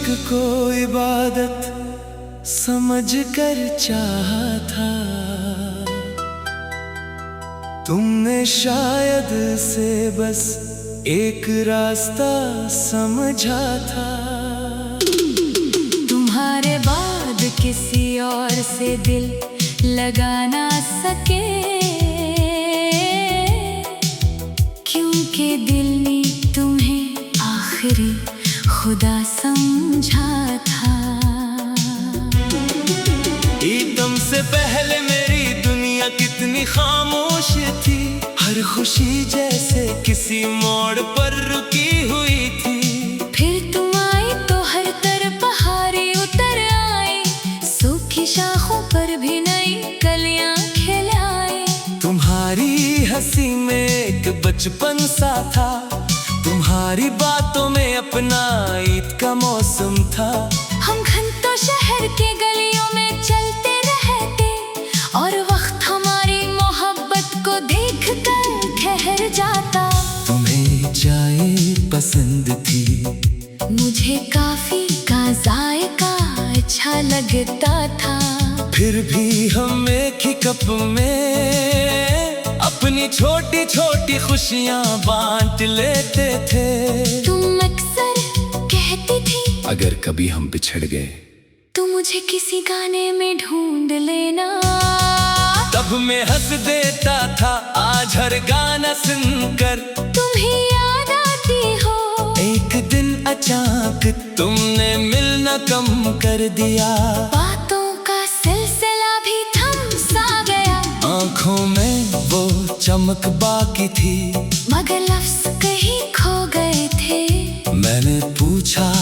को इबादत समझ कर चाहा था, तुमने शायद से बस एक रास्ता समझा था। तुम्हारे बाद किसी और से दिल लगा ना सके, क्योंकि दिल ने तुम्हें आखिरी खुदा समझा था। ईदम से पहले मेरी दुनिया कितनी खामोश थी, हर खुशी जैसे किसी मोड़ पर रुकी हुई थी। फिर तुम आई तो हर तरफ बहारें उतर आई, सूखी शाखों पर भी नई कलियां खिल आई। तुम्हारी हंसी में एक बचपन सा था, तुम्हारी बातों में अपना ईद का मौसम था। हम घंटों शहर के गलियों में चलते रहते, और वक्त हमारी मोहब्बत को देख कर ठहर जाता। तुम्हें चाय पसंद थी, मुझे काफी का जायका अच्छा लगता था। फिर भी हम एक ही कप में अपनी छोटी छोटी खुशियां बांट लेते थे। तुम अक्सर कहती थी अगर कभी हम बिछड़ गए तो मुझे किसी गाने में ढूंढ लेना। तब मैं हंस देता था, आज हर गाना सुनकर तुम्हें याद आती हो। एक दिन अचानक तुमने मिलना कम कर दिया, बातों का सिलसिला भी थम सा गया। आंखों में वो चमक बाकी थी, मगर लफ्ज कहीं खो गए थे। मैंने पूछा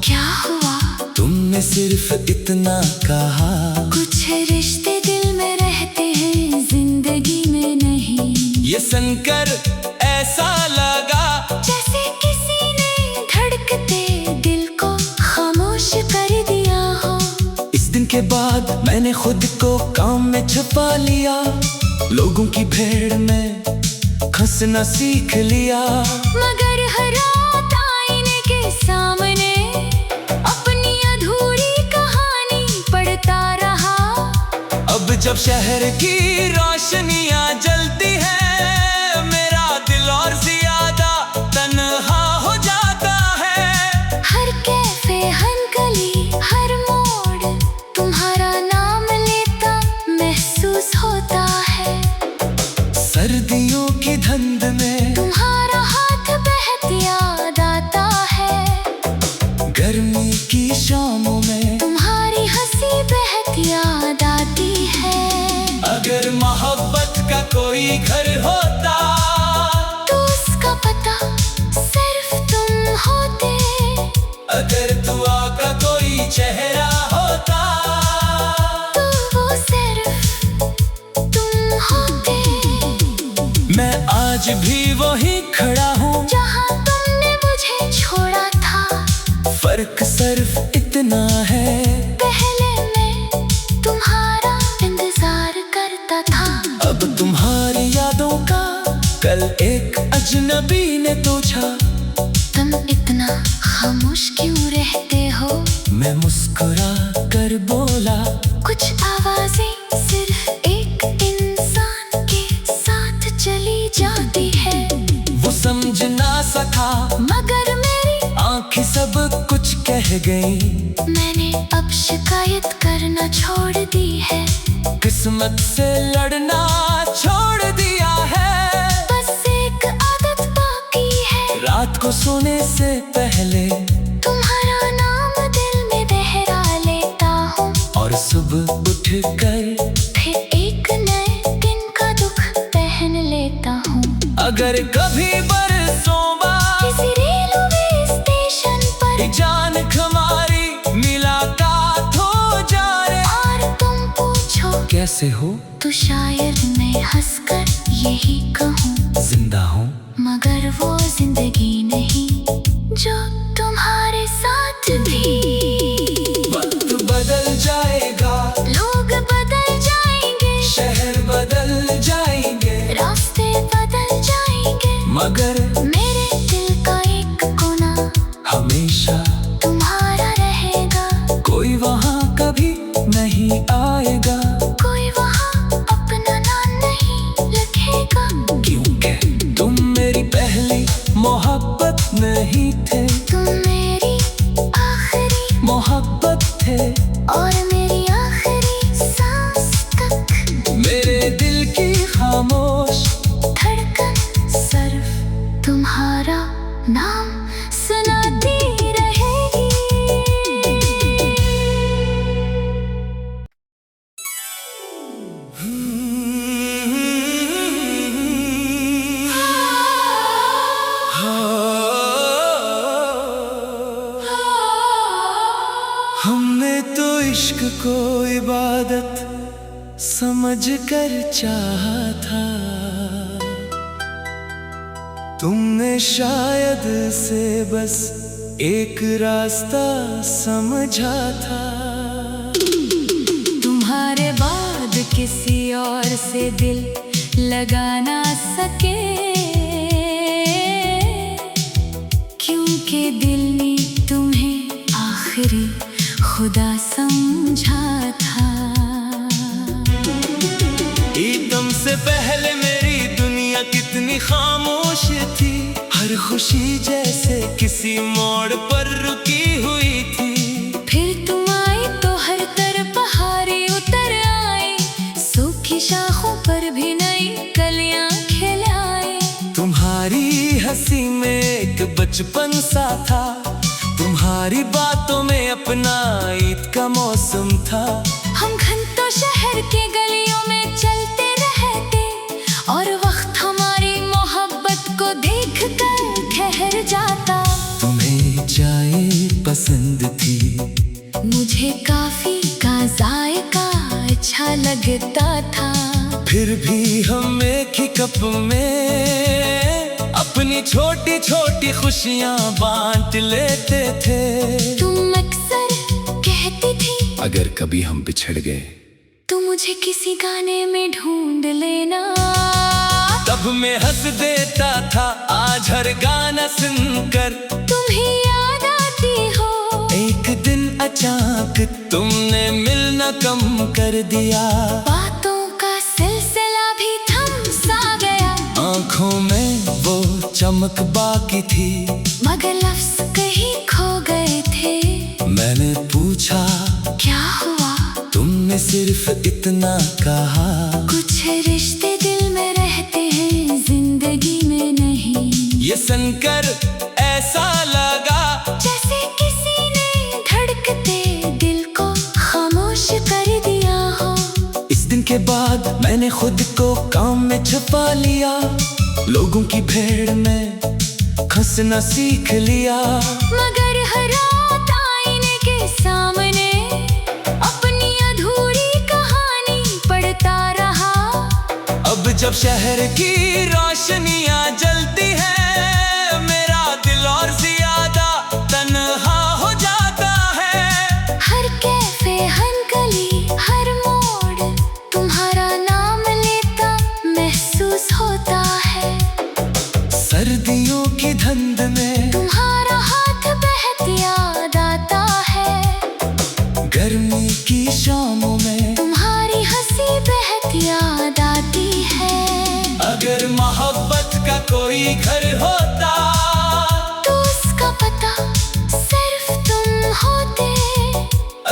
क्या हुआ, तुमने सिर्फ इतना कहा, कुछ रिश्ते दिल में रहते हैं जिंदगी में नहीं। ये सुनकर ऐसा लगा जैसे किसी ने धड़कते दिल को खामोश कर दिया हो। इस दिन के बाद मैंने खुद को काम में छुपा लिया, लोगों की भीड़ में हंसना सीख लिया। मगर हर रात आईने के सामने अपनी अधूरी कहानी पढ़ता रहा। अब जब शहर की रोशनियां जलती है, मेरा दिल और ज्यादा तन्हा हो जाता है। हर कैफे, हर गली, हर मोड़ तुम्हारा नाम लेता महसूस होता है। सर्दियों की धुंध में तुम्हारा हाथ बहत याद आता है। गर्मी की शामों में तुम्हारी हंसी बहत याद आती है। अगर मोहब्बत का कोई घर होता तो उसका पता सिर्फ तुम होते। अगर दुआ का कोई चेहरा होता तो वो सिर्फ तुम होते। मैं आज भी वहीं खड़ा हूँ जहाँ तुमने मुझे छोड़ा था। फर्क सिर्फ इतना है, पहले मैं तुम्हारा इंतजार करता था। अब तुम्हारी यादों का कल एक अजनबी ने पूछा, तुम इतना खामोश क्यों रहते हो। मैं मुस्कुरा कर बोला, कुछ आवाजें सिर्फ एक इंसान के साथ चली जाती है। वो समझ ना सका मगर मेरी आंखें सब कुछ कह गई। मैंने अब शिकायत करना छोड़ दी है। किस्मत से लड़ना छोड़ दिया है, बस एक आदत बाकी है। रात को सोने से पहले तुम्हारा नाम दिल में दोहरा लेता हूँ, और सुबह उठ कर फिर एक नए दिन का दुख पहन लेता हूँ। अगर कभी बरसों बाद किसी रेलवे स्टेशन पर एक जान हमारी मुलाकात हो जाए, और तुम पूछो कैसे हो, तो शायद मैं हंसकर यही कहूँ, जिंदा हूँ। मगर वो जिंदगी नहीं जो तुम्हारे साथ थी। वक्त बदल जाएगा, लोग बदल जाएंगे, शहर बदल जाएंगे, रास्ते बदल जाएंगे, मगर मेरे दिल का एक कोना हमेशा तुम्हारा रह थे, और मेरी आखिरी सांस तक मेरे दिल की खामोश धड़कन सिर्फ तुम्हारा नाम सुनाती रहेगी। हमने तो इश्क को इबादत समझ कर चाहा था, तुमने शायद से बस एक रास्ता समझा था। तुम्हारे बाद किसी और से दिल लगा ना सके, क्योंकि दिल ने तुम्हें आखिरी खुदा समझा था। एकदम से पहले मेरी दुनिया कितनी खामोश थी, हर खुशी जैसे किसी मोड़ पर रुकी हुई थी। फिर तुम आई तो हर तरफ बहारें उतर आई, सूखी शाखों पर भी नई कलियां खिल आई। तुम्हारी हंसी में एक बचपन सा था, तुम्हारी बातों में अपना ईद का मौसम था। हम घंटों शहर के गलियों में चलते रहते, और वक्त हमारी मोहब्बत को देख कर ठहर जाता। तुम्हें चाय पसंद थी, मुझे काफी का जायका अच्छा लगता था। फिर भी हम एक ही कप में अपनी छोटी छोटी खुशियां बांट लेते थे। तुम अक्सर कहती थी अगर कभी हम बिछड़ गए तू मुझे किसी गाने में ढूंढ लेना, तब मैं हंस देता था आज हर गाना सुनकर तुम ही याद आती हो। एक दिन अचानक तुमने मिलना कम कर दिया, बातों का सिलसिला भी थम सा गया। आंखों में वो चमक बाकी थी, मगर लफ्ज कहीं खो गए थे। मैंने पूछा क्या हुआ, तुमने सिर्फ इतना कहा, कुछ रिश्ते दिल में रहते हैं जिंदगी में नहीं। ये सुनकर ऐसा लगा जैसे किसी ने धड़कते दिल को खामोश कर दिया हो। इस दिन के बाद मैंने खुद को काम में छुपा लिया, लोगों की भीड़ में खसना सीख लिया। मगर हर रात आईने के सामने अपनी अधूरी कहानी पढ़ता रहा। अब जब शहर की रोशनियां जलती है, मेरा दिल और ज्यादा तन्हा हो जाता है। हर कैफे हर गली हर मोड़ तुम्हारा नाम लेता महसूस होता है। सर्दियों की धुंध में तुम्हारा हाथ बहत याद आता है। गर्मी की शामों में तुम्हारी हंसी बहत याद आती है। अगर मोहब्बत का कोई घर होता तो उसका पता सिर्फ तुम होते।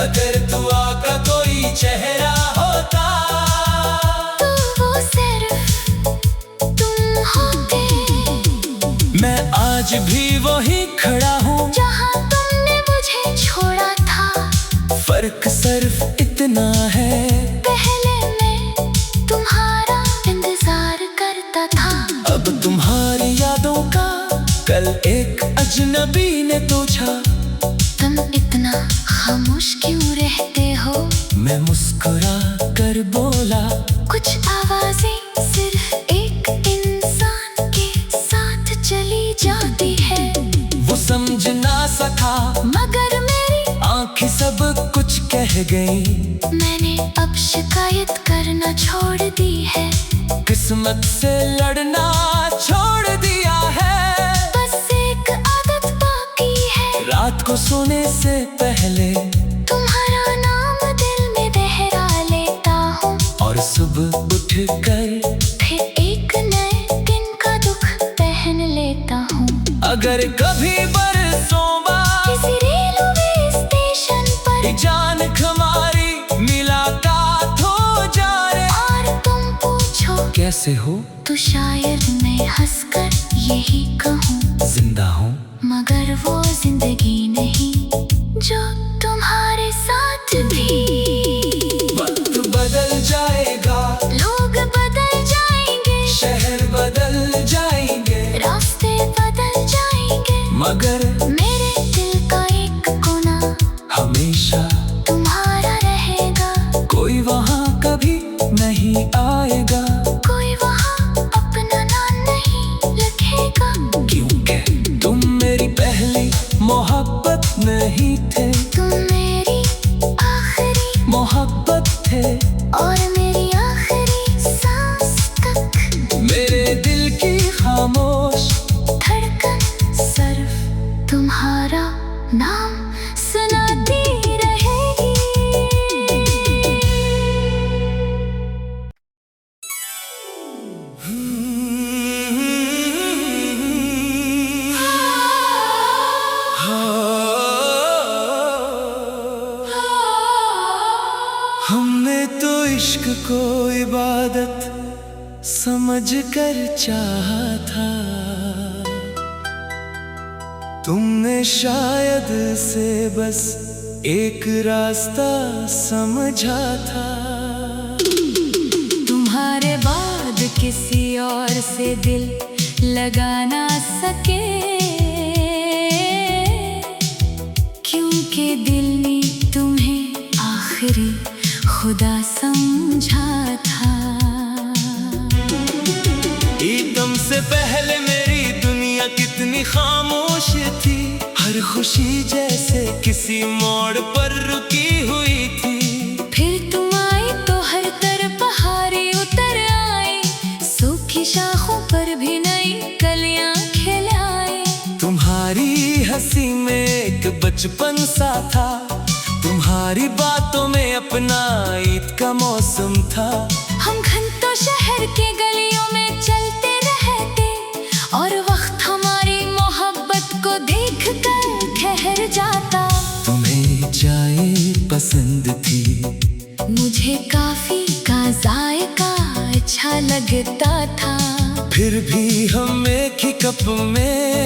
अगर दुआ का कोई चेहरा होता तो वो सिर्फ तुम होते। मैं आज भी वही खड़ा हूँ जहाँ तुमने मुझे छोड़ा था। फर्क सिर्फ इतना है, पहले मैं तुम्हारा इंतजार करता था। अब तुम्हारी यादों का कल एक अजनबी ने पूछा, तुम इतना खामोश क्यों रहते हो। मैं मुस्कुरा कर बोला, कुछ आवाजें सिर्फ एक इंसान के साथ चली जाती है। वो समझ ना सका मगर मेरी आंखें सब कुछ कह गई। मैंने अब शिकायत करना छोड़ दी है। किस्मत से लड़ना छोड़ दिया है। बस एक आदत बाकी है, रात को सोने से पहले तुम्हारा नाम दिल में दोहरा लेता हूँ। और सुबह उठ कर फिर एक नए दिन का दुख पहन लेता हूँ। अगर कभी बरसों बाद किसी रेलवे स्टेशन पर जान कैसे हो? तो शायद मैं हंसकर यही कहूँ, जिंदा हूँ। मगर वो जिंदगी नहीं जो तुम्हारे साथ भी। वक्त बदल जाएगा, लोग बदल जाएंगे, शहर बदल जाएंगे, रास्ते बदल जाएंगे, मगर मेरे दिल का एक कोना हमेशा तुम्हारा रहेगा। कोई वहाँ कभी नहीं आएगा, कोई वहाँ अपना नाम नहीं लिखेगा, क्योंकि तुम मेरी पहली मोहब्बत नहीं थे, तुम मेरी आखिरी मोहब्बत थे, और मेरी आखिरी सांस तक। मेरे दिल की खामोश धड़कन सिर्फ तुम्हारा नाम सुनाती रहेगी। हमने तो इश्क को इबादत समझ कर चाहा था, तुमने शायद से बस एक रास्ता समझा था। तुम्हारे बाद किसी और से दिल लगा ना सके, क्योंकि दिल ने तुम्हें आखिरी खुदा समझा था। एकदम से पहले मेरी दुनिया कितनी खामोश थी, हर खुशी जैसे किसी मोड़ पर रुकी हुई थी। फिर तुम आई तो हर तरफ बहारें उतर आई, सूखी शाखों पर भी नई कलियां खिल आई। तुम्हारी हंसी में एक बचपन सा था, तुम्हारी बातों में अपना ईद का मौसम था। हम घंटों शहर के गलियों में चलते रहते, और वक्त हमारी मोहब्बत को देख कर ठहर जाता। तुम्हें चाय पसंद थी, मुझे काफी का जायका अच्छा लगता था। फिर भी हम एक ही कप में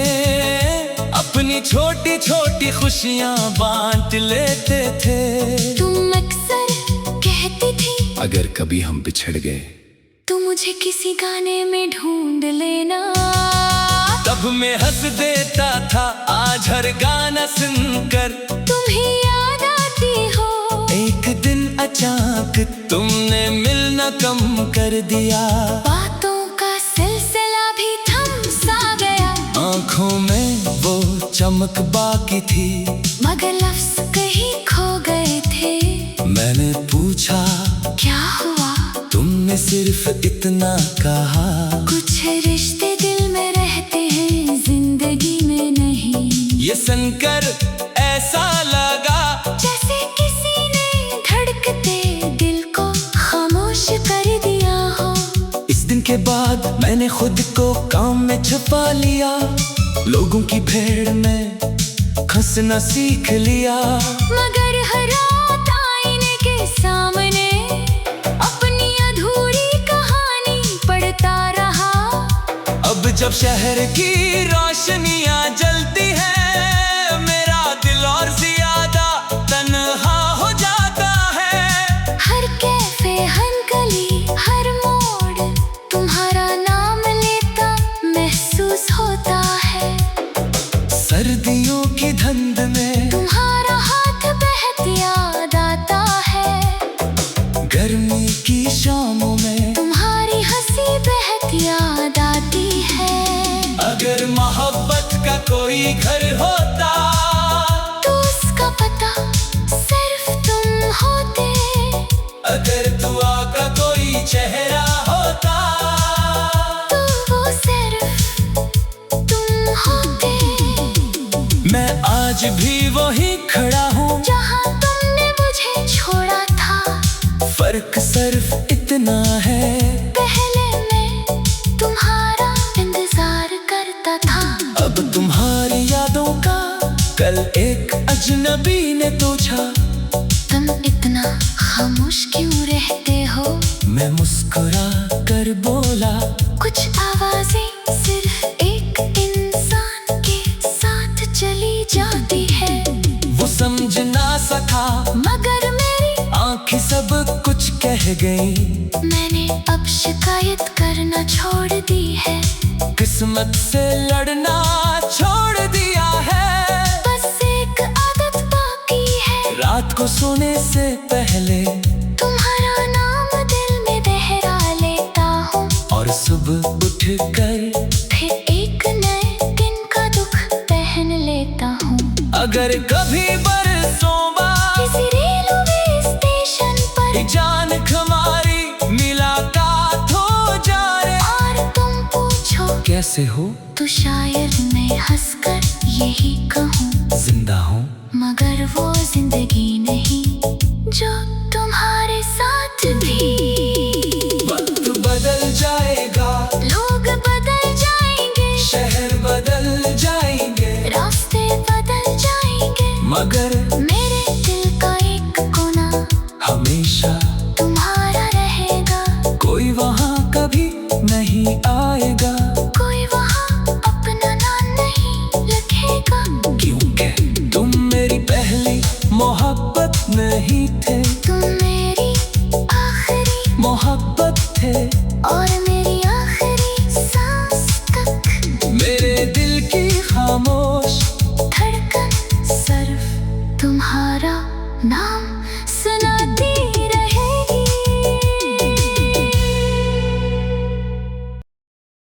अपनी छोटी छोटी खुशियाँ बांट लेते थे। तुम अक्सर कहती थी अगर कभी हम बिछड़ गए तो मुझे किसी गाने में ढूंढ लेना, तब मैं हंस देता था। आज हर गाना सुनकर तुम्हें याद आती हो। एक दिन अचानक तुमने मिलना कम कर दिया, बातों का सिलसिला भी थम सा गया। आँखों में वो चमक बाकी थी, मगर लफ्ज़ कहीं खो गए थे। मैंने पूछा क्या हुआ? तुमने सिर्फ इतना कहा, कुछ रिश्ते दिल में रहते हैं, जिंदगी में नहीं। ये सुनकर ऐसा लगा जैसे किसी ने धड़कते दिल को खामोश कर दिया हो। इस दिन के बाद मैंने खुद को काम में छुपा लिया, लोगों की भीड़ में खसना सीख लिया। मगर हर रात आईने के सामने अपनी अधूरी कहानी पढ़ता रहा। अब जब शहर की रोशनियां जलती है, मेरा दिल और ज्यादा तन्हा हो जाता है। हर कैफे, हर गली, हर मोड़ तुम्हारा नाम लेता महसूस होता है। सर्दियों की धुंध में तुम्हारा हाथ बहत याद आता है। गर्मी की शामों में तुम्हारी हंसी बहत याद आती है। अगर मोहब्बत का कोई घर होता तो उसका पता सिर्फ तुम होते। अगर दुआ का कोई चेहरा होता तो वो सिर्फ तुम होते। मैं आज भी वहीं खड़ा हूँ जहाँ तुमने मुझे छोड़ा था। फर्क सिर्फ इतना है, पहले मैं तुम्हारा इंतजार करता था। अब तुम्हारी यादों का कल एक अजनबी ने तोछा। तुम इतना खामोश क्यों रहते हो? मैं मुस्कुरा आँखें सब कुछ कह गई। मैंने अब शिकायत करना छोड़ दी है, किस्मत से लड़ना छोड़ दिया है। बस एक आदत बाकी है, रात को सोने से पहले तुम्हारा नाम दिल में दोहरा लेता हूँ। और सुबह उठ कर फिर एक नए दिन का दुख पहन लेता हूँ। अगर कभी बरसों बाद किसी रेलवे स्टेशन पर जान हमारी मुलाकात हो जाए और तुम पूछो कैसे हो, तो शायद मैं हंसकर यही कहूँ, जिंदा हूँ। मगर वो जिंदगी नहीं जो तुम्हारे साथ थी। वक्त बदल जाएगा, लोग बदल जाएंगे, शहर बदल जाएंगे, रास्ते बदल जाएंगे, मगर मेरे दिल का एक कोना हमेशा तुम्हारा रहेगा। कोई वहाँ कभी नहीं आएगा, कोई वहाँ अपना नाम नहीं लिखेगा, क्योंकि तुम मेरी पहली मोहब्बत नहीं थे।